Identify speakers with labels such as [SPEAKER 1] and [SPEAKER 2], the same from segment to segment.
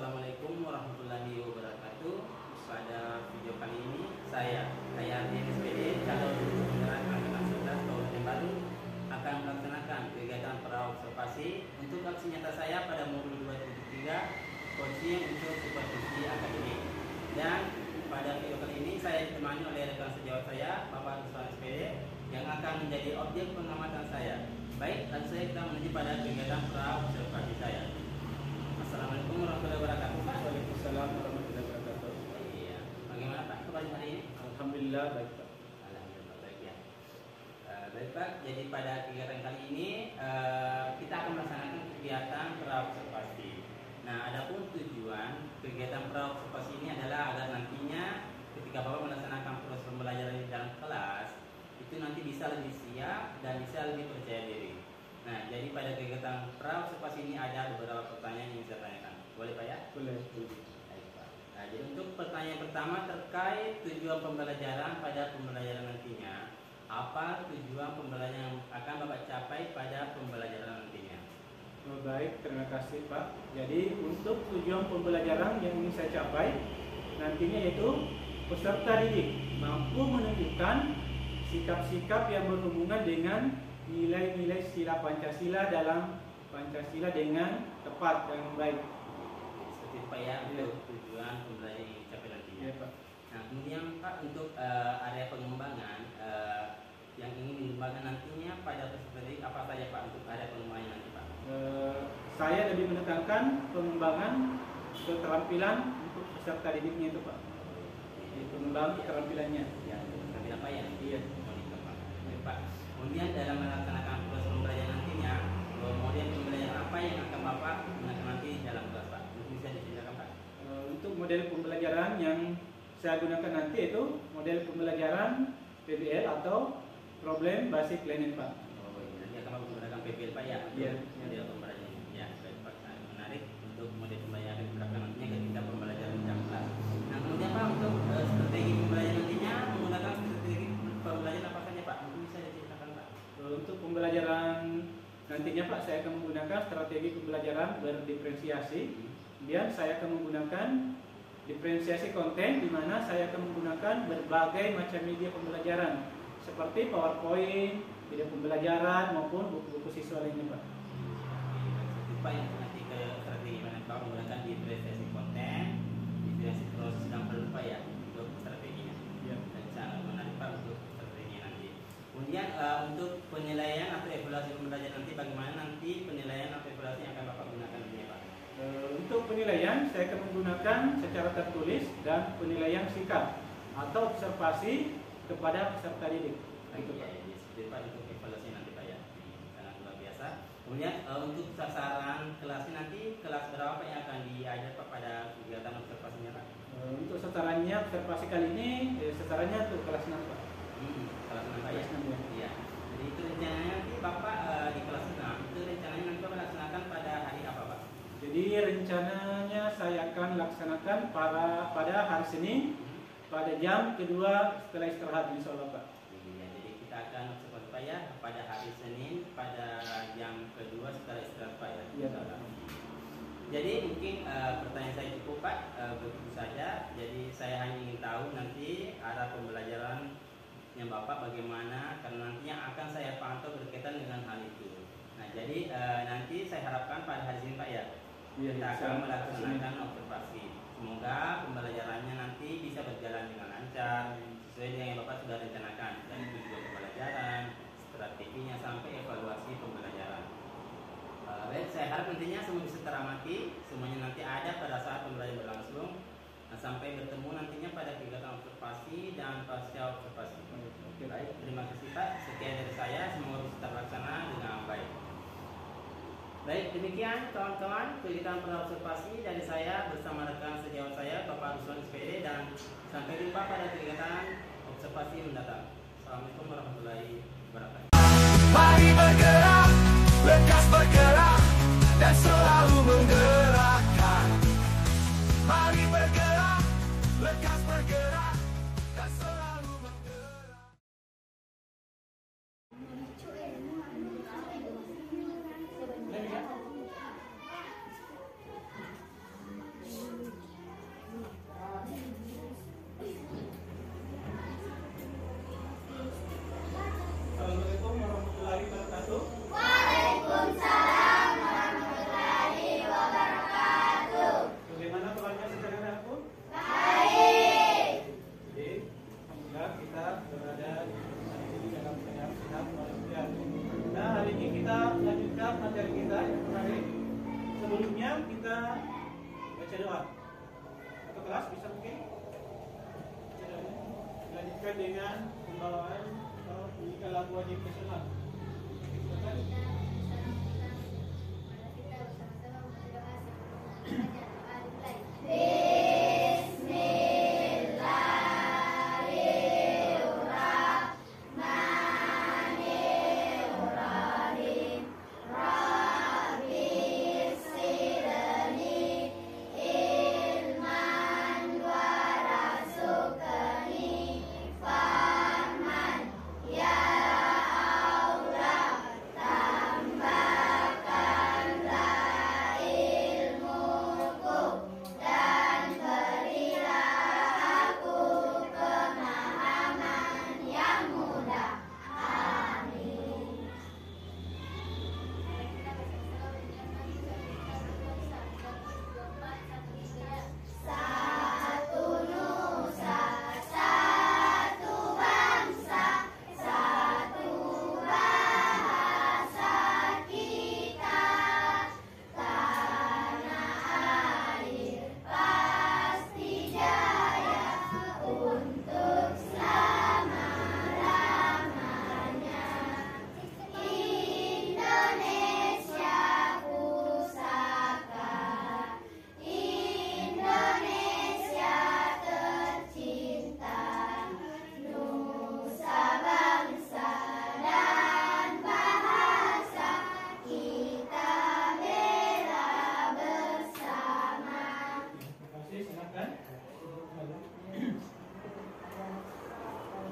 [SPEAKER 1] Assalamualaikum warahmatullahi wabarakatuh. Pada video kali ini saya Hayati SPD calon penggerak angkatan 11 Kabupaten Bandung akan melaksanakan kegiatan praobservasi untuk aksi nyata saya pada modul 273 coaching untuk supervisi akademik. Dan pada video kali ini saya ditemani oleh rekan sejawat saya Bapak Ruslan SPD yang akan menjadi objek pengamatan saya. Baik, langsung saja kita menuju pada kegiatan praobservasi saya. Assalamualaikum warahmatullahi wabarakatuh. Pak.
[SPEAKER 2] Waalaikumsalam warahmatullahi wabarakatuh.
[SPEAKER 1] Iya. Bagaimana Pak kabar hari ini?
[SPEAKER 2] Alhamdulillah baik Pak.
[SPEAKER 1] Alhamdulillah baik ya. Baik Pak. Jadi pada kegiatan kali ini kita akan melaksanakan kegiatan praobservasi. Nah, adapun tujuan kegiatan praobservasi ini adalah agar nantinya ketika Bapak melaksanakan proses pembelajaran di dalam kelas itu nanti bisa lebih siap dan bisa lebih percaya diri. Nah, jadi pada kegiatan praobservasi ini ada beberapa pertanyaan yang saya tanyakan. Boleh Pak ya?
[SPEAKER 2] Boleh.
[SPEAKER 1] Baik Pak. Nah, jadi untuk pertanyaan pertama terkait tujuan pembelajaran pada pembelajaran nantinya. Apa tujuan pembelajaran yang akan Bapak capai pada pembelajaran nantinya?
[SPEAKER 2] Baik, terima kasih Pak. Jadi untuk tujuan pembelajaran yang ingin saya capai nantinya yaitu peserta didik mampu menunjukkan sikap-sikap yang berhubungan dengan nilai-nilai sila Pancasila dalam Pancasila dengan tepat dan baik.
[SPEAKER 1] Seperti itu Pak ya, untuk tujuan pembelajaran yang dicapai nantinya.
[SPEAKER 2] Ya, Pak.
[SPEAKER 1] Nah, kemudian Pak untuk area pengembangan yang ingin dikembangkan nantinya pada peserta didik apa saja Pak untuk area pengembangan nanti Pak?
[SPEAKER 2] Saya lebih menekankan pengembangan keterampilan untuk peserta didiknya itu Pak. Pengembangan keterampilannya.
[SPEAKER 1] Ya, keterampilan apa ya?
[SPEAKER 2] Iya.
[SPEAKER 1] Mau dikembangkan. Baik Pak. Kemudian dalam melaksanakan proses pembelajaran nantinya, kemudian pembelajaran apa yang akan Bapak gunakan nanti dalam kelas Pak? Mungkin bisa diceritakan Pak?
[SPEAKER 2] Untuk model pembelajaran yang saya gunakan nanti itu model pembelajaran PBL atau Problem Basic Learning Pak.
[SPEAKER 1] Oh iya, nanti akan Bapak menggunakan PBL Pak ya?
[SPEAKER 2] Iya.
[SPEAKER 1] Model pembelajaran. Ya, baik Pak. Nah, menarik untuk model pembelajaran yang diterapkan nantinya ketika pembelajaran di dalam kelas. Nah, kemudian Pak untuk strategi pembelajaran nantinya menggunakan strategi pembelajaran apa saja Pak? Mungkin bisa diceritakan Pak?
[SPEAKER 2] Untuk pembelajaran nantinya Pak, saya akan menggunakan strategi pembelajaran berdiferensiasi. Kemudian saya akan menggunakan diferensiasi konten di mana saya akan menggunakan berbagai macam media pembelajaran seperti PowerPoint, video pembelajaran maupun buku-buku siswa lainnya Pak.
[SPEAKER 1] Seperti Pak yang nanti ke strategi mana Pak menggunakan diferensiasi konten, diferensiasi proses dan perlu Pak ya untuk strateginya.
[SPEAKER 2] Ya.
[SPEAKER 1] Dan sangat menarik Pak untuk strateginya nanti. Kemudian untuk penilaian atau evaluasi pembelajaran nanti bagaimana nanti penilaian atau evaluasi yang akan Bapak gunakan nantinya Pak?
[SPEAKER 2] Untuk penilaian saya akan menggunakan secara tertulis dan penilaian sikap atau observasi kepada peserta didik.
[SPEAKER 1] Itu Pak ya, seperti Pak untuk evaluasi nanti Pak ya, sangat luar biasa. Kemudian untuk sasaran kelasnya nanti kelas berapa Pak yang akan diajar Pak pada kegiatan observasinya Pak?
[SPEAKER 2] Untuk sasarannya observasi kali ini sasarannya untuk kelas 6 Pak.
[SPEAKER 1] Kelas 6 Pak ya?
[SPEAKER 2] Kelas 6 ya.
[SPEAKER 1] Iya. Jadi itu rencananya nanti Bapak di kelas 6 itu rencananya nanti Bapak laksanakan pada hari apa Pak?
[SPEAKER 2] Jadi rencananya saya akan laksanakan pada hari Senin pada jam kedua setelah istirahat insya Allah Pak.
[SPEAKER 1] Iya, jadi kita akan observasi Pak ya pada hari Senin pada jam kedua setelah istirahat Pak ya.
[SPEAKER 2] Iya.
[SPEAKER 1] Jadi mungkin pertanyaan saya cukup Pak, begitu saja. Jadi saya hanya ingin tahu nanti arah pembelajaran yang Bapak bagaimana karena nantinya akan saya pantau berkaitan dengan hal itu. Nah jadi nanti saya harapkan pada hari Senin Pak ya kita akan melaksanakan observasi. Semoga pembelajarannya nanti bisa berjalan dengan lancar sesuai dengan yang Bapak sudah rencanakan dari tujuan pembelajaran, strateginya sampai evaluasi pembelajaran. Baik, saya harap nantinya semua bisa teramati, semuanya nanti ada pada saat pembelajaran berlangsung. Nah, sampai bertemu nantinya pada kegiatan observasi dan pasca observasi. Baik, terima kasih Pak. Sekian dari saya, semoga bisa terlaksana dengan baik. Baik, demikian kawan-kawan kegiatan praobservasi dari saya bersama rekan sejawat saya Bapak Ruslan SPD dan sampai jumpa pada kegiatan observasi mendatang. Assalamualaikum warahmatullahi wabarakatuh.
[SPEAKER 3] Mari bergerak, lekas bergerak dan selalu menggerakkan. Mari bergerak, lekas bergerak dan selalu menggerak.
[SPEAKER 2] doang. Satu kelas bisa mungkin dilanjutkan dengan pembawaan pendidikan lagu wajib nasional.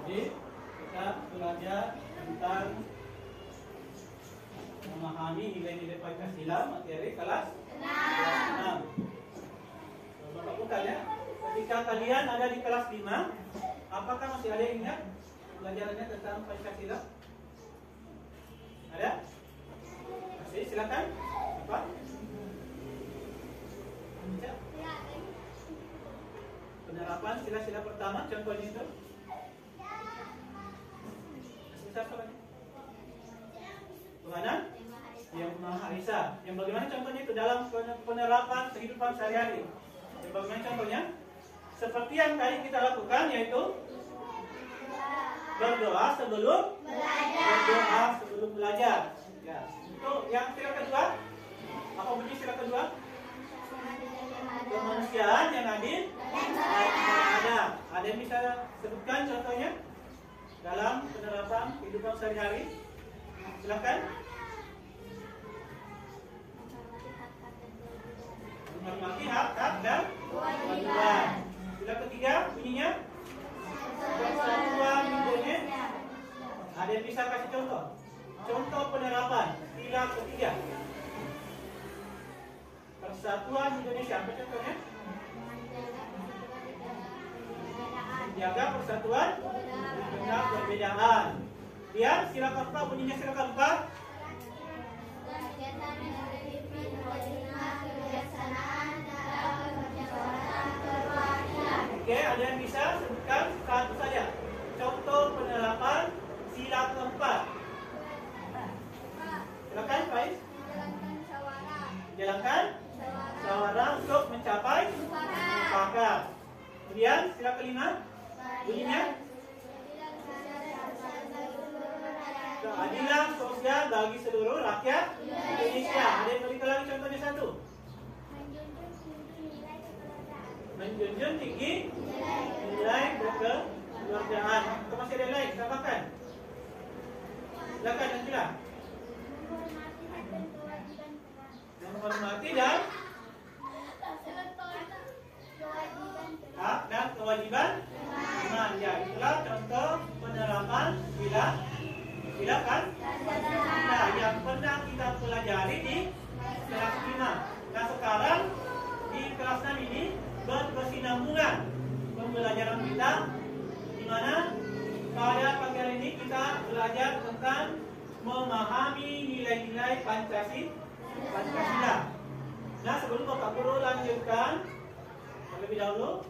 [SPEAKER 2] Jadi kita belajar tentang memahami nilai-nilai Pancasila materi kelas 6. Bapak bukan ya. Ketika kalian ada di kelas 5, apakah masih ada yang ingat pelajarannya tentang Pancasila? Ada? Masih, silakan. Apa? Penerapan sila-sila pertama, contohnya itu. Tuhanan yang Maha Esa. Yang bagaimana contohnya itu dalam penerapan kehidupan sehari-hari? Yang bagaimana contohnya? Seperti yang tadi kita lakukan, yaitu berdoa sebelum belajar. Ya. Untuk yang sila kedua, apa bunyi sila kedua? Kemanusiaan yang adil dan beradab. Ada yang bisa sebutkan contohnya dalam penerapan kehidupan sehari-hari? Silakan. Menghormati hak dan kewajiban. Sila ketiga bunyinya persatuan Indonesia. Ada yang bisa kasih contoh? Contoh penerapan sila ketiga. Persatuan Indonesia. Apa contohnya? Menjaga persatuan di tengah perbedaan. Lihat sila keempat bunyinya sila keempat. Oke, ada yang bisa sebutkan satu saja contoh penerapan sila keempat? Silakan, Faiz. Jalankan musyawarah untuk mencapai mufakat. Kemudian sila kelima bunyinya keadilan sosial bagi seluruh rakyat Indonesia. Ada yang berikan lagi contohnya satu? Menjunjung tinggi nilai kekeluargaan. Atau masih ada yang lain? Tambahkan. Silakan Najila. Menghormati dan hak dan kewajiban teman. Ya, itulah contoh penerapan sila kan? Nah, yang pernah kita pelajari di kelas 5. Nah, sekarang di kelas 6 ini berkesinambungan pembelajaran kita, di mana pada pagi hari ini kita belajar tentang memahami nilai-nilai Pancasila. Nah, sebelum Bapak Guru lanjutkan, terlebih dahulu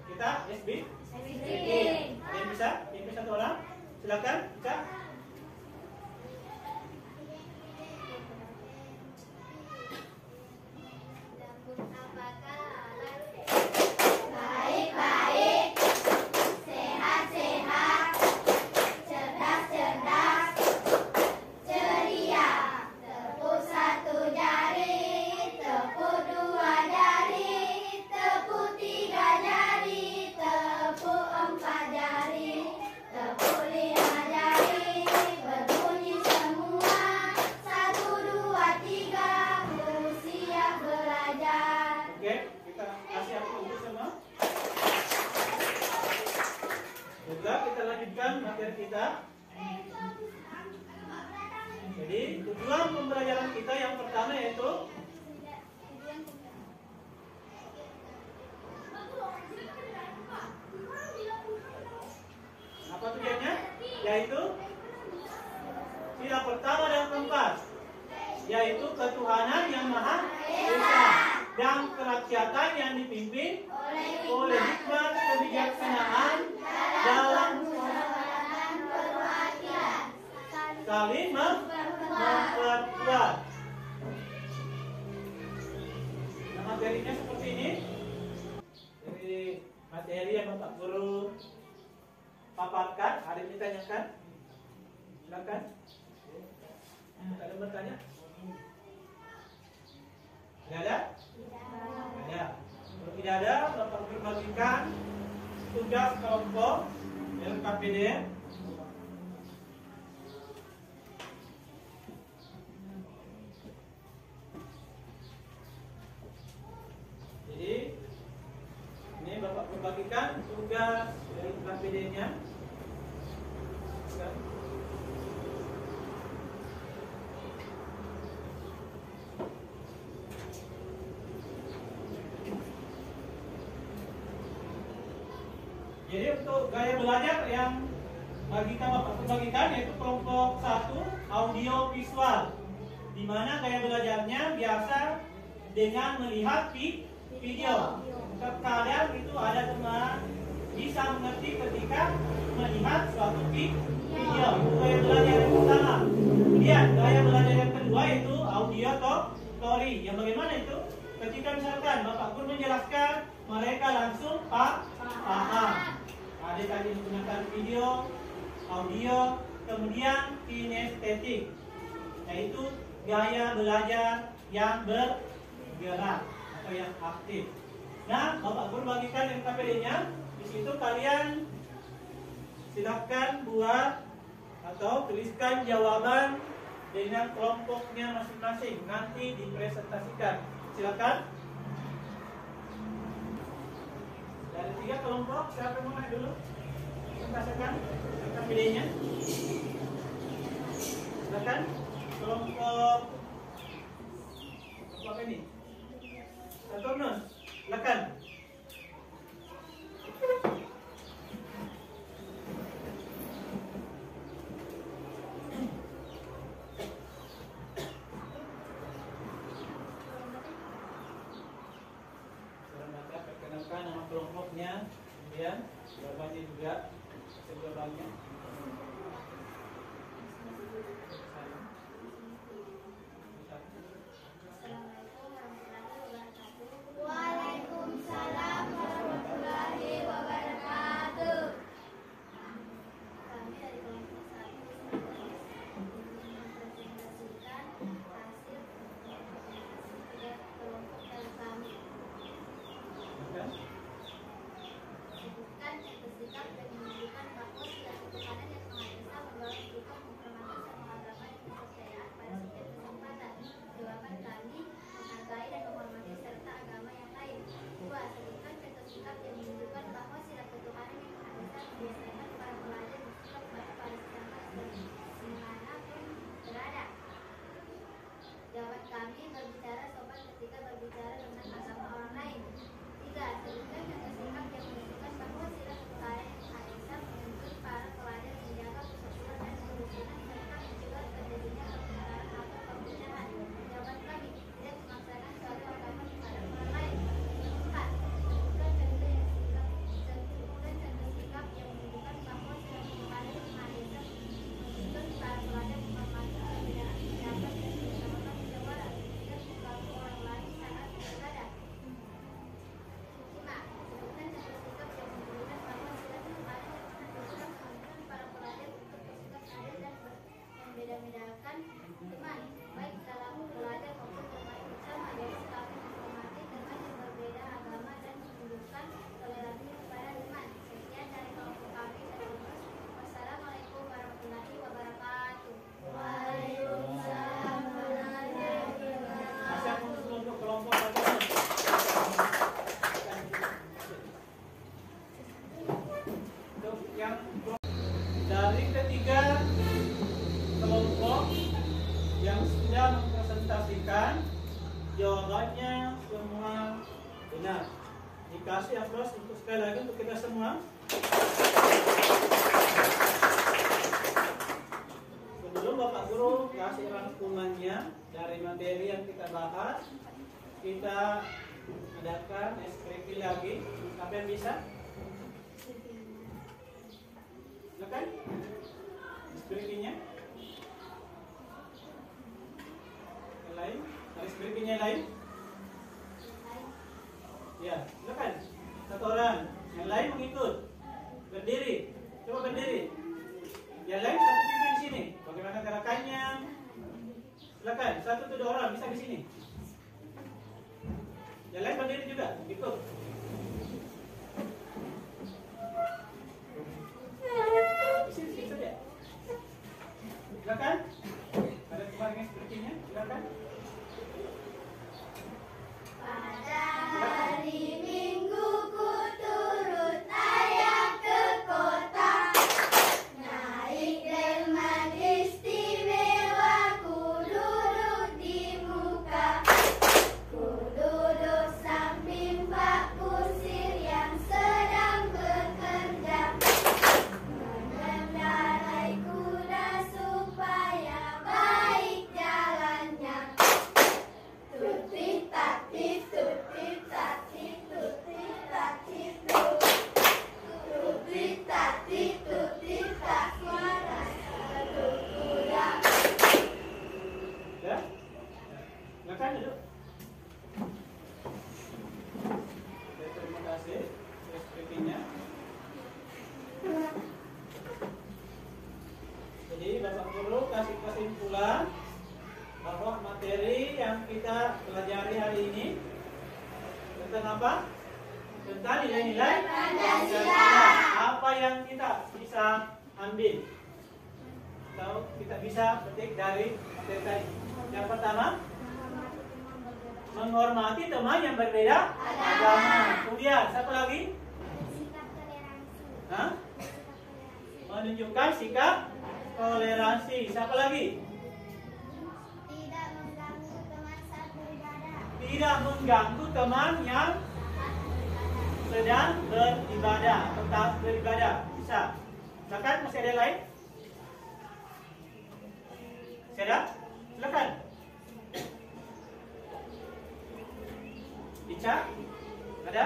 [SPEAKER 2] kita SB. Ada yang bisa? Yang bisa satu orang? Silakan, bisa.
[SPEAKER 4] Apakah
[SPEAKER 2] lanjutkan materi kita. Jadi tujuan pembelajaran kita yang pertama yaitu apa tujuannya? Yaitu yang pertama dan keempat, yaitu ketuhanan yang maha esa dan kerakyatan yang dipimpin oleh hikmat kebijaksanaan dalam saling memperkuat. Nah, materinya seperti ini. Jadi materi yang Bapak Guru paparkan, ada yang ditanyakan? Silakan. Ada yang bertanya? Tidak ada? Ada. Kalau tidak ada, Bapak Guru bagikan tugas kelompok LKPD. Jadi ini Bapak Guru bagikan tugas dari LKPD-nya. Jadi untuk gaya belajar yang Bapak bagikan yaitu kelompok 1 audio visual, di mana gaya belajarnya biasa dengan melihat video. Kalian itu ada teman bisa mengerti ketika melihat suatu video. Itu gaya belajar yang pertama. Kemudian gaya belajar yang kedua itu audio story. Yang bagaimana itu? Ketika misalkan Bapak Guru menjelaskan, mereka langsung paham. Ada tadi menggunakan video, audio, kemudian kinestetik, yaitu gaya belajar yang bergerak atau yang aktif. Nah, Bapak Guru bagikan LKPD-nya. Di situ kalian silakan buat atau tuliskan jawaban dengan kelompoknya masing-masing. Nanti dipresentasikan. Silakan. Dari 3 kelompok, siapa yang mulai dulu? Presentasikan LKPD-nya. Silakan. Kelompok apa ini? Saturnus. Silakan. Perkenalkan nama kelompoknya, kemudian jawabannya juga jawabannya.
[SPEAKER 4] Waalaikumsalam warahmatullahi wabarakatuh. Kami dari kelompok 1 mempresentasikan hasil kelompok kami. Sebutkan bersikap dan menunjukkan bahwa setiap ketuhanan yang maha esa mendorong kita memperhatikan pengalaman
[SPEAKER 2] Dikasih aplaus untuk sekali lagi untuk kita semua. Sebelum Bapak Guru kasih rangkumannya dari materi yang kita bahas, kita adakan SPP lagi. Siapa yang bisa? Silakan. SPP-nya. Yang lain? SPP-nya yang lain? Ya, silakan. Satu orang. Yang lain mengikut. Berdiri. Coba berdiri. Yang lain satu pimpin di sini. Bagaimana gerakannya? Silakan. Satu atau 2 orang bisa di sini. Yang lain berdiri juga. Ikut. Di sini saja. Silakan. Ada kemarin sepertinya. Silakan.
[SPEAKER 4] Pada hari Minggu ku turut ayah ke kota, naik delman istimewa, ku duduk di muka, ku duduk samping Pak Kusir yang sedang bekerja, mengendarai kuda supaya baik jalannya. Tutit tatit tutit tatit tutit tatit tutit tatit tutit tak suara satu kuda.
[SPEAKER 2] Ya. Silakan duduk. Terima kasih SPP-nya. Jadi Bapak Guru kasih kesimpulan bahwa materi yang kita pelajari hari ini tentang apa? Tentang nilai-nilai Pancasila. Apa yang kita bisa ambil atau kita bisa petik dari materi tadi? Yang pertama, menghormati teman yang berbeda agama. Kemudian, satu lagi?
[SPEAKER 4] Sikap toleransi.
[SPEAKER 2] Hah? Menunjukkan sikap toleransi. Siapa lagi?
[SPEAKER 4] Tidak mengganggu teman saat beribadah.
[SPEAKER 2] Tidak mengganggu teman yang sedang beribadah atau tak beribadah. Bisa. Silakan, masih ada yang lain? Masih ada? Silakan. Ica? Ada?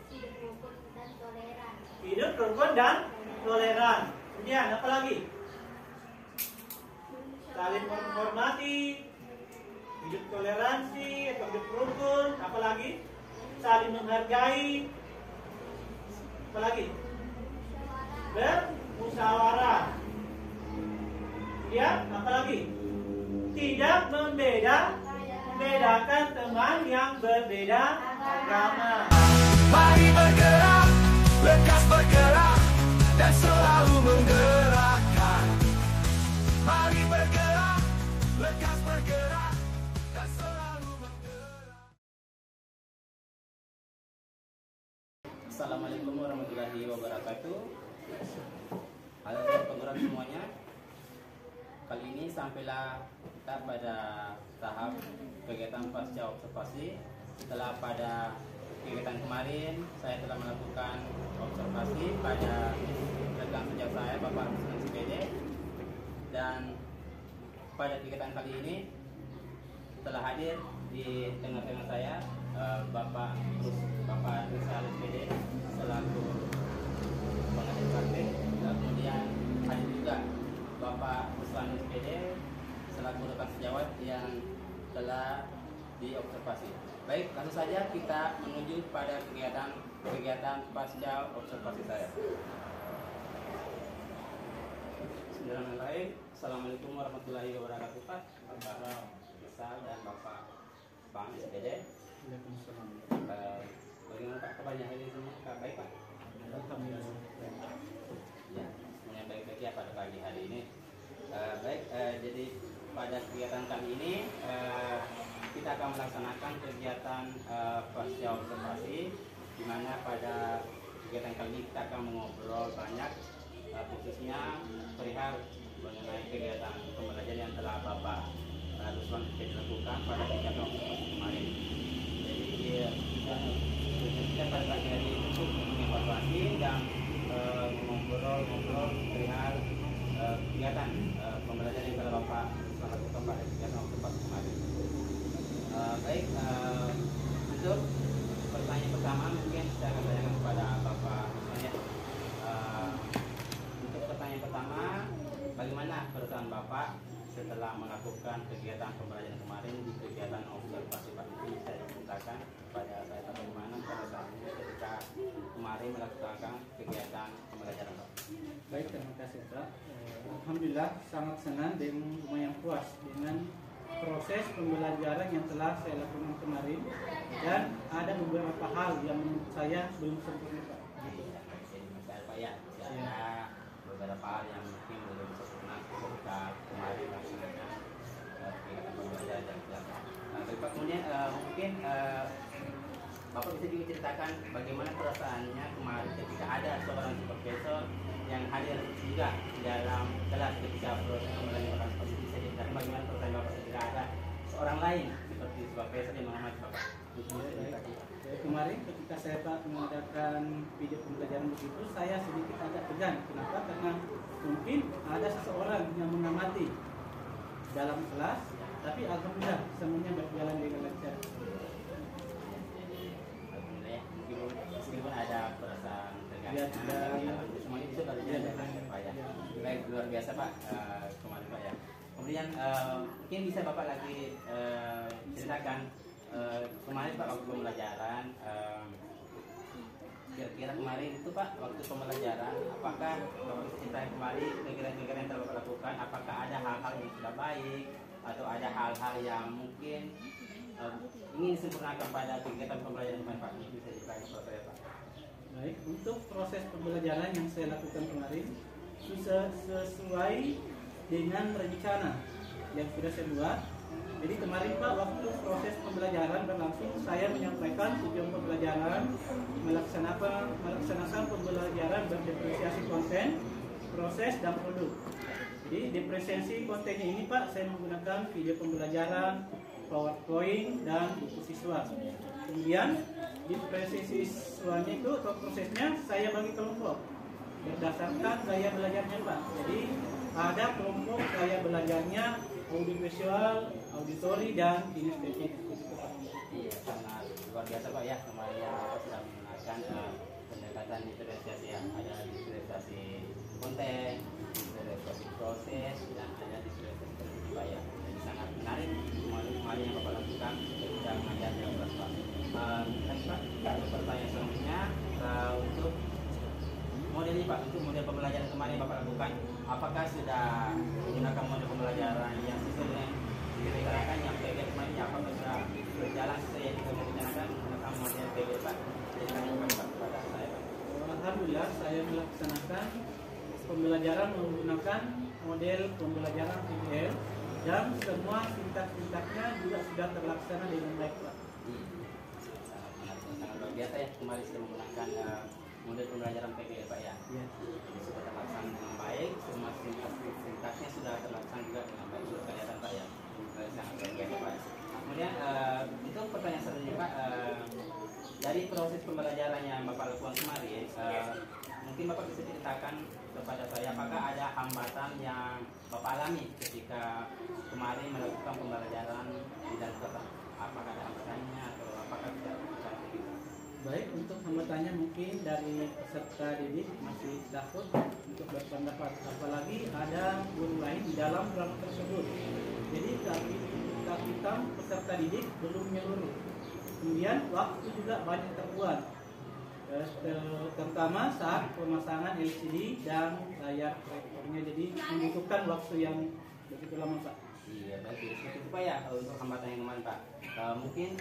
[SPEAKER 4] Hidup rukun dan toleran.
[SPEAKER 2] Hidup rukun dan toleran. Kemudian apa lagi? Saling menghormati, hidup toleransi atau hidup rukun. Apa lagi? Saling menghargai. Apa lagi? Bermusyawarah. Kemudian apa lagi? Tidak membedakan teman yang berbeda agama.
[SPEAKER 3] Mari bergerak, lekas bergerak, dan selalu menggerakkan. Mari bergerak, lekas bergerak, dan selalu menggerak.
[SPEAKER 1] Assalamualaikum warahmatullahi wabarakatuh. Halo penggerak semuanya. Kali ini sampailah kita pada tahap kegiatan pasca observasi. Setelah pada kegiatan kemarin saya telah melakukan observasi pada rekan sejak saya Bapak Ruslan SPD, dan pada kegiatan kali ini telah hadir di tengah-tengah saya Bapak Ruslan SPD selaku pengajar praktik, dan kemudian hadir juga Bapak Ruslan SPD selaku rekan sejawat yang telah diobservasi. Baik, langsung saja kita menuju pada kegiatan pasca observasi saya. Bismillahirrahmanirrahim. Assalamualaikum warahmatullahi wabarakatuh, Pak, Bapak Rizal dan Bapak Bang SPD. Bagaimana Pak kabarnya hari ini? Baik Pak?
[SPEAKER 2] Alhamdulillah.
[SPEAKER 1] Ya, semuanya baik-baik ya pada pagi hari ini. Jadi pada kegiatan kali ini kita akan melaksanakan kegiatan pasca observasi, di mana pada kegiatan kali ini kita akan mengobrol banyak khususnya perihal mengenai kegiatan pembelajaran yang telah Bapak Ruslan dilakukan pada kegiatan observasi kemarin. Jadi setelah melakukan kegiatan pembelajaran kemarin di kegiatan observasi Pak, itu bisa diceritakan kepada saya bagaimana pada saat ini ketika kemarin melakukan kegiatan pembelajaran Pak?
[SPEAKER 2] Baik, terima kasih Pak. Alhamdulillah sangat senang dan lumayan puas dengan proses pembelajaran yang telah saya lakukan kemarin, dan ada beberapa hal yang menurut saya belum sempurna Pak.
[SPEAKER 1] Pak ya, ada beberapa hal yang mungkin belum sempurna ketika kemarin melaksanakan kegiatan pembelajaran. Bapak, kemudian mungkin Bapak bisa juga ceritakan bagaimana perasaannya kemarin ketika ada seorang supervisor yang hadir juga dalam kelas ketika proses pembelajaran. Bapak bisa ceritakan bagaimana perasaan Bapak ketika ada seorang lain seperti supervisor yang mengamati Bapak.
[SPEAKER 2] Kemarin ketika saya Pak mengadakan video pembelajaran begitu, saya sedikit agak tegang. Kenapa? Karena mungkin ada seseorang yang mengamati dalam kelas, tapi alhamdulillah semuanya berjalan dengan lancar.
[SPEAKER 1] Alhamdulillah, meskipun ada perasaan tegang,
[SPEAKER 2] Ya,
[SPEAKER 1] semuanya bisa berjalan dengan lancar Pak ya. Baik, luar biasa Pak kemarin Pak ya. Kemudian mungkin bisa Bapak lagi ceritakan kemarin Pak waktu pembelajaran, kira-kira kemarin itu Pak waktu pembelajaran, apakah Bapak bisa ceritakan kembali kegiatan-kegiatan yang telah Bapak lakukan, apakah ada hal-hal yang sudah baik atau ada hal-hal yang mungkin ingin disempurnakan pada kegiatan pembelajaran kemarin Pak? Bisa ceritakan kepada saya Pak.
[SPEAKER 2] Baik, untuk proses pembelajaran yang saya lakukan kemarin sesuai dengan rencana yang sudah saya buat. Jadi kemarin Pak, waktu proses pembelajaran berlangsung, saya menyampaikan tujuan pembelajaran, melaksanakan pembelajaran berdiferensiasi konten, proses, dan produk. Jadi diferensiasi kontennya ini Pak, saya menggunakan video pembelajaran, PowerPoint, dan buku siswa. Kemudian diferensiasi siswanya itu atau prosesnya saya bagi kelompok berdasarkan gaya belajarnya Pak. Jadi ada kelompok gaya belajarnya audiovisual, auditori, dan kinestetik.
[SPEAKER 1] Iya, sangat luar biasa Pak ya, kemarin yang Bapak sudah menggunakan pendekatan diferensiasi yang ada diferensiasi konten, diferensiasi proses, dan ada diferensiasi produk Pak ya. Jadi sangat menarik kemarin yang Bapak lakukan ketika mengajar di kelas Pak. Tadi Pak, untuk pertanyaan selanjutnya untuk model ini Pak, untuk model pembelajaran kemarin yang Bapak lakukan, apakah sudah menggunakan model pembelajaran yang sesuai dengan direncanakan yang PG kemarin, apakah sudah berjalan sesuai yang kita rencanakan menggunakan model PG Pak? Jadi Pak kepada saya Pak.
[SPEAKER 2] Alhamdulillah saya melaksanakan pembelajaran menggunakan model pembelajaran PBL, dan semua sintak-sintaknya juga sudah terlaksana dengan baik Pak.
[SPEAKER 1] Sangat luar biasa ya, kemarin sudah menggunakan model pembelajaran PGL Pak ya.
[SPEAKER 2] Ya.
[SPEAKER 1] Jadi sudah terlaksana dengan baik, semua sintaknya sudah terlaksana juga dengan baik, sudah kelihatan Pak ya. Sangat luar biasa Pak. Kemudian itu pertanyaan selanjutnya Pak, dari proses pembelajaran yang Bapak lakukan kemarin, mungkin Bapak bisa ceritakan kepada saya apakah ada hambatan yang Bapak alami ketika kemarin melakukan pembelajaran di dalam kelas? Apakah ada hambatannya atau apakah tidak?
[SPEAKER 2] Baik, untuk hambatannya mungkin dari peserta didik masih takut untuk berpendapat, apalagi ada guru lain di dalam ruang tersebut. Jadi kita peserta didik belum menyeluruh. Kemudian waktu juga banyak terbuat, terutama saat pemasangan LCD dan layar proyektornya. Jadi membutuhkan waktu yang begitu lama Pak.
[SPEAKER 1] Iya, baik, seperti itu Pak ya untuk hambatan yang kemarin Pak. Mungkin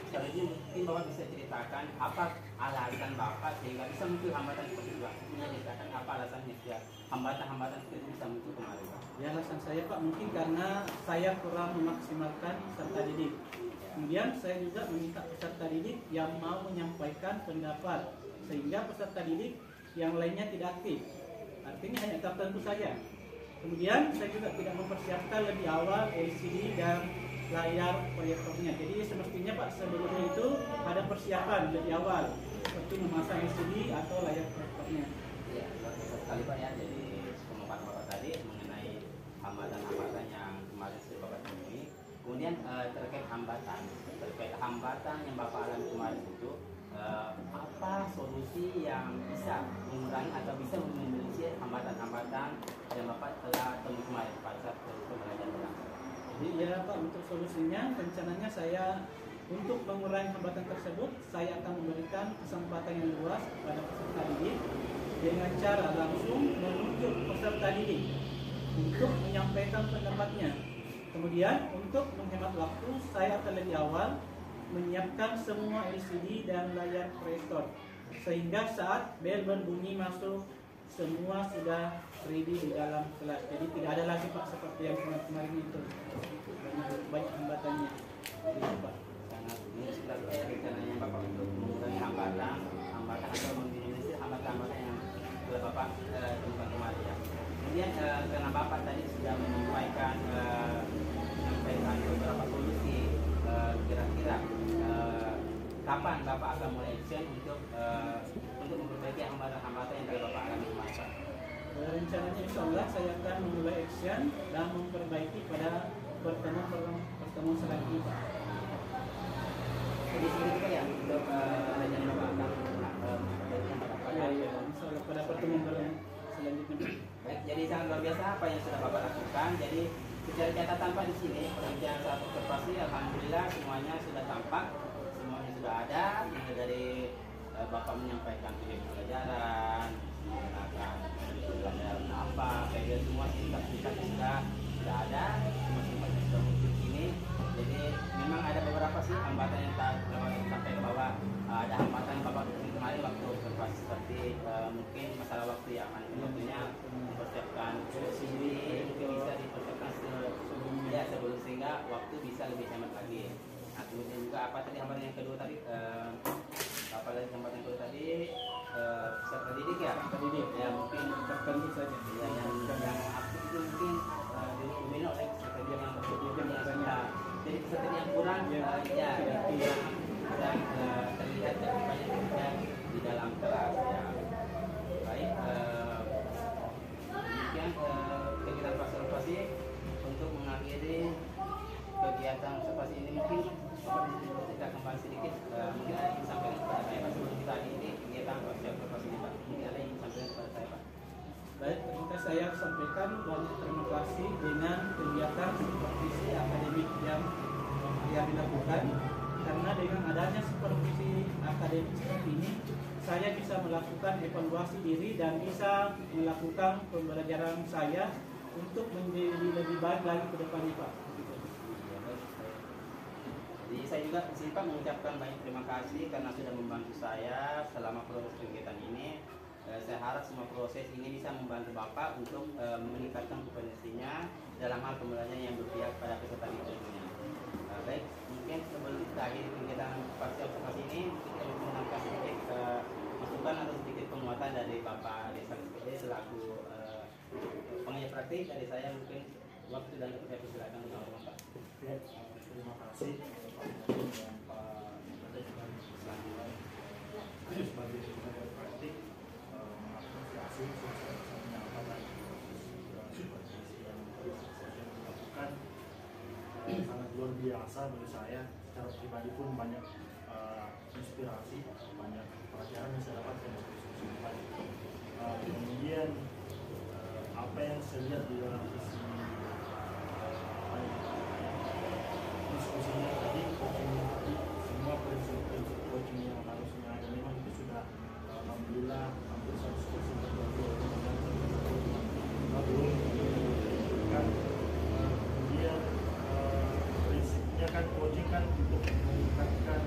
[SPEAKER 1] selanjutnya mungkin Bapak bisa ceritakan apa alasan Bapak sehingga bisa muncul hambatan seperti itu Pak. Bisa ceritakan apa alasannya sehingga hambatan-hambatan seperti itu bisa muncul kemarin Pak.
[SPEAKER 2] Ya, alasan saya Pak mungkin karena saya kurang memaksimalkan peserta didik. Kemudian saya juga meminta peserta didik yang mau menyampaikan pendapat, sehingga peserta didik yang lainnya tidak aktif. Artinya hanya tertentu saja. Kemudian saya juga tidak mempersiapkan lebih awal LCD dan layar proyektornya. Jadi semestinya Pak sebelumnya itu ada persiapan lebih awal, seperti memasang LCD atau layar proyektornya.
[SPEAKER 1] Ya, luar biasa sekali Pak ya. Jadi pemaparan Bapak tadi mengenai hambatan-hambatan yang kemarin sudah Bapak temui. Kemudian terkait hambatan yang Bapak alami kemarin itu, apa solusi yang bisa mengurangi atau bisa menyelesaikan hambatan-hambatan yang Bapak telah temui kemarin pada saat pembelajaran berlangsung.
[SPEAKER 2] Jadi ya Pak, untuk solusinya rencananya saya untuk mengurangi hambatan tersebut, saya akan memberikan kesempatan yang luas kepada peserta didik dengan cara langsung menunjuk peserta didik untuk menyampaikan pendapatnya. Kemudian untuk menghemat waktu, saya akan lebih awal menyiapkan semua LCD dan layar proyektor sehingga saat bel berbunyi masuk semua sudah ready di dalam kelas. Jadi tidak ada lagi Pak seperti yang kemarin itu banyak hambatannya. Gitu, Pak.
[SPEAKER 1] Sangat ini sudah rencananya Bapak untuk mengurangi hambatan atau meminimalisir hambatan yang telah Bapak temukan kemarin ya. Kemudian karena Bapak tadi sudah menyampaikan beberapa solusi, kira-kira kapan Bapak akan mulai action untuk memperbaiki hambatan-hambatan yang telah Bapak alami kemarin?
[SPEAKER 2] Rencananya insya Allah saya akan memulai action dan memperbaiki pada pertemuan selanjutnya Pak.
[SPEAKER 1] Jadi seperti itu ya untuk rencana Bapak akan memperbaiki hambatan.
[SPEAKER 2] Ya, insya Allah pada pertemuan selanjutnya.
[SPEAKER 1] Baik, jadi sangat luar biasa apa yang sudah Bapak lakukan. Jadi secara catatan Pak di sini pekerjaan saat observasi alhamdulillah semuanya sudah tampak, semuanya sudah ada, mulai dari Bapak menyampaikan video pembelajaran, menggunakan pembelajaran apa, kayak semua singkat sudah ada, semua sudah muncul sini. Jadi memang ada beberapa sih hambatan yang sampai ke bawah. Ada hambatan yang Bapak temui kemarin waktu observasi seperti mungkin masalah waktu ya, waktunya mempersiapkan sendiri mungkin bisa dipersiapkan sebelum sehingga waktu bisa lebih hemat lagi. Nah, kemudian juga apa tadi hambatan yang kedua tadi apa lagi hambatan yang kedua tadi peserta didik ya, ya mungkin tertentu saja ya, yang aktif itu mungkin didominasi oleh peserta didik yang tertutup yang sudah jadi peserta yang kurang kurang terlihat lebih banyak kerja di dalam kelas ya. Baik, demikian kegiatan observasi untuk mengakhiri kegiatan observasi ini mungkin kita kembali sedikit mungkin ada yang disampaikan kepada saya Pak sebelum kita akhiri kegiatan observasi ini Pak, mungkin ada yang disampaikan kepada saya Pak.
[SPEAKER 2] Baik, terima saya sampaikan banyak terima kasih dengan kegiatan supervisi akademik yang dilakukan, karena dengan adanya supervisi akademik seperti ini saya bisa melakukan evaluasi diri dan bisa melakukan pembelajaran saya untuk menjadi lebih baik lagi ke depannya Pak.
[SPEAKER 1] Jadi saya juga di sini Pak mengucapkan banyak terima kasih karena sudah membantu saya selama proses kegiatan ini. Saya harap semua proses ini bisa membantu Bapak untuk meningkatkan kompetensinya dalam hal pembelajaran yang berpihak pada peserta didik. Baik, mungkin sebelum kita akhiri kegiatan observasi ini, kita menambahkan sedikit masukan atau sedikit penguatan dari Bapak Desa SPD selaku pengajar praktik dari saya, mungkin waktu dan saya persilakan untuk Bapak.
[SPEAKER 5] Terima kasih Pak sebagai pengajar praktik mengapresiasi sebesar-besarnya apa dan supervisi yang dilakukan sangat luar biasa bagi saya. Secara pribadi pun banyak inspirasi, banyak pelajaran yang saya dapatkan dari diskusi tadi. Kemudian apa yang saya lihat di dalam diskusinya tadi, semua prinsip-prinsip coaching yang harusnya ada memang itu sudah alhamdulillah hampir 100% terjadi. Kemudian prinsipnya kan coaching kan untuk meningkatkan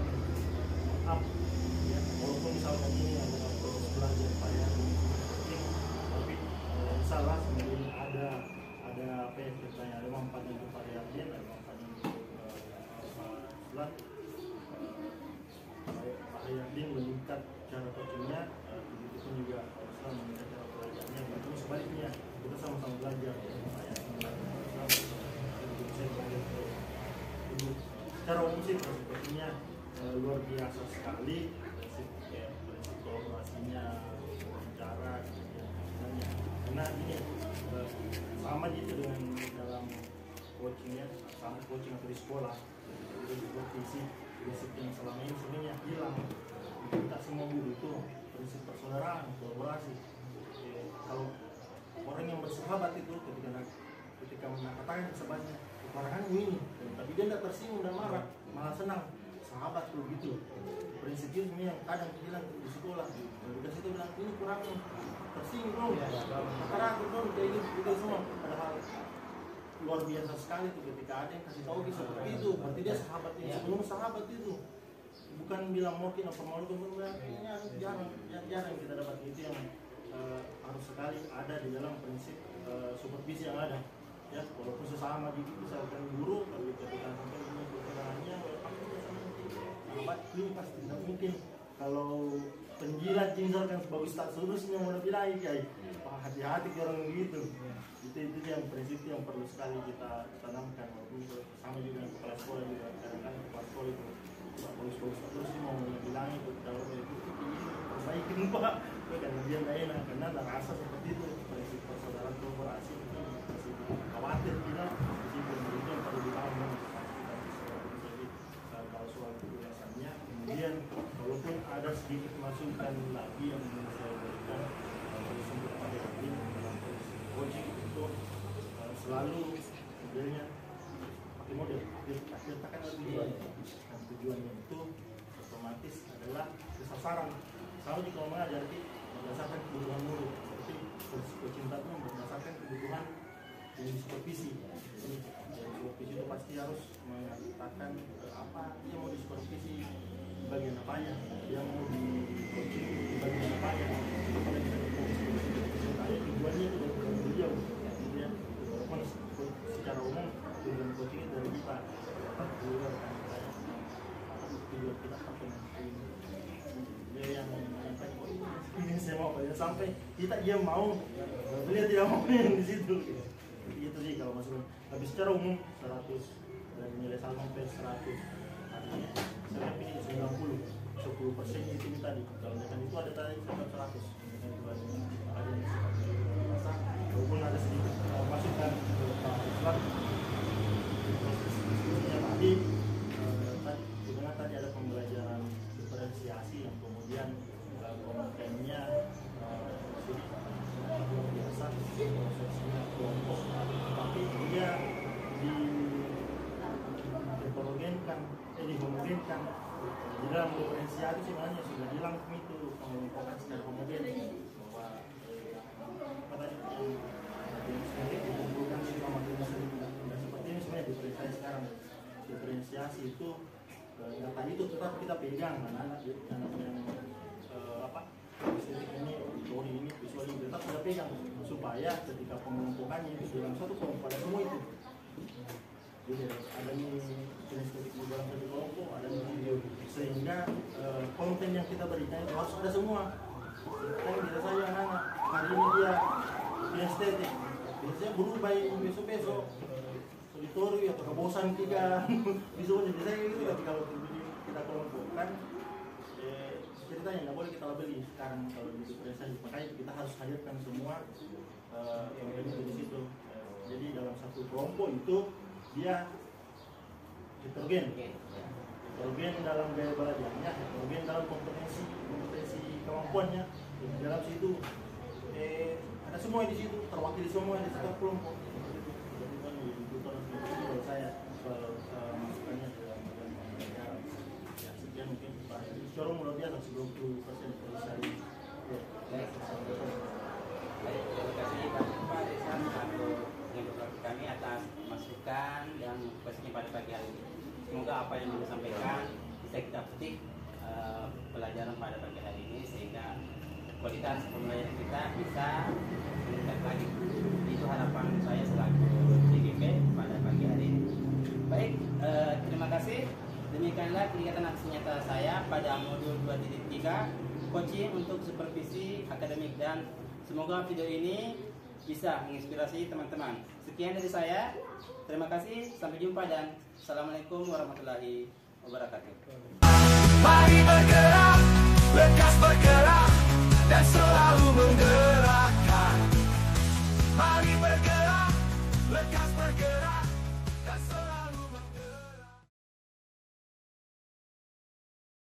[SPEAKER 5] walaupun misalkan ini adalah proses belajar saya tapi salah sebenarnya ada apa yang ceritanya, ada manfaat untuk variabel, ada manfaat untuk Pak Hayardin meningkat cara coachingnya, begitu pun juga Islam meningkat cara belajarnya, begitu sebaliknya kita sama-sama belajar. Secara umum sih sepertinya luar biasa sekali prinsip kolaborasinya, cara karena ini sama gitu dengan dalam coachingnya, sama coaching atau di sekolah itu juga prinsip yang selama ini sebenarnya hilang tumbuh itu prinsip persaudaraan, kolaborasi. Kalau orang yang bersahabat itu ketika mengatakan sahabatnya, kemarahan ini, tapi dia tidak tersinggung dan marah, malah senang. Sahabat tuh gitu. Prinsip itu yang kadang hilang di sekolah. Udah situ bilang ini kurang tersinggung. Masyarakat tuh kayak gitu semua. Padahal luar biasa sekali tuh ketika ada yang kasih tahu seperti itu. Berarti dia sahabat yang sebelum sahabat itu. Bukan bilang mungkin apa malu jarang kita dapat itu yang harus sekali ada di dalam prinsip supervisi yang ada. Ya, walaupun sesama di misalkan guru, kalau ketika sampai saudaranya, sahabat itu pasti tidak mungkin. Kalau penjilat misalkan sebagus tak seterusnya mau lebih baik ya, hati-hati orang gitu. Itu yang prinsip yang perlu sekali kita tanamkan. Walaupun sama juga dengan kepala sekolah juga, kadang-kadang kepala sekolah itu bagus-bagus terus mau bilang itu kalau itu perbaikin pak, karena dia nggak enak karena ada rasa seperti itu. Prinsip persaudaraan kolaborasi itu masih khawatir kita itu yang perlu dibangun. Jadi kalau soal penjelasannya, kemudian walaupun ada sedikit masukan lagi yang ingin saya berikan kalau sempat pada ini dalam coaching itu selalu modelnya pakai model letakkan tujuannya itu otomatis adalah sasaran. Kalau di kalau mengajar berdasarkan kebutuhan murid, seperti pecinta itu berdasarkan kebutuhan yang supervisi. Jadi supervisi itu pasti harus mengatakan apa dia mau disupervisi, bagian apanya, yang mau di coaching bagian apanya. Kalau kita supervisi tujuannya itu dari beliau. Kemudian walaupun secara umum tujuan coaching itu dari kita tujuan kita dia yang ini saya mau sampai kita dia mau beliau tidak mau yang di situ itu sih kalau masuk. Tapi secara umum 100 dari nilai sampai 100 artinya saya pilih 90 10% itu tadi. Kalau dengan itu ada tadi 100 ada masa walaupun ada sedikit masukan tadi tadi ada pembelajaran diferensiasi yang kemudian kontennya luar biasa, prosesnya kelompok, tapi dia dihomogenkan di dalam diferensiasi sebenarnya sudah hilang itu pengelompokan secara homogen bahwa apa tadi yang dikumpulkan di homogen seperti ini sebenarnya diferensiasi sekarang. Diferensiasi itu data itu tetap kita pegang anak-anak yang apa ini teori ini visual ini tetap kita pegang supaya ketika pengelompokannya itu dalam satu kelompok ada semua itu. Jadi ada nih jenis kritik di dalam satu kelompok, ada nih video sehingga konten yang kita berikan itu harus ada semua. Kan bisa saja anak-anak hari ini dia estetik, biasanya berubah besok-besok auditori atau kebosan tiga bisa jadi saya gitu. Tapi kalau kita kelompokkan ceritanya nggak boleh kita labeli sekarang kalau di diferensiasi, makanya kita harus hadirkan semua yang ada di situ. Jadi dalam satu kelompok itu dia heterogen dalam gaya belajarnya, heterogen dalam kompetensi kemampuannya. Dalam situ ada semua di situ, terwakili semua di satu kelompok. Kalau saya masukannya dalam negara ya sekian mungkin Pak Corong luar biasa 90% selesai.
[SPEAKER 1] Baik, terima kasih Pak Desa untuk yang kami atas masukan yang pastinya pada pagi hari ini. Semoga apa yang Anda sampaikan bisa kita petik pelajaran pada pagi hari ini sehingga kualitas pembelajaran kita bisa meningkat lagi. Itu harapan saya selaku DGP pada pagi hari ini. Baik, terima kasih. Demikianlah kegiatan aksi nyata saya pada modul 2.3 coaching untuk supervisi akademik, dan semoga video ini bisa menginspirasi teman-teman. Sekian dari saya. Terima kasih, sampai jumpa dan assalamualaikum warahmatullahi wabarakatuh.
[SPEAKER 3] Mari bergerak, lekas bergerak dan selalu menggerakkan. Mari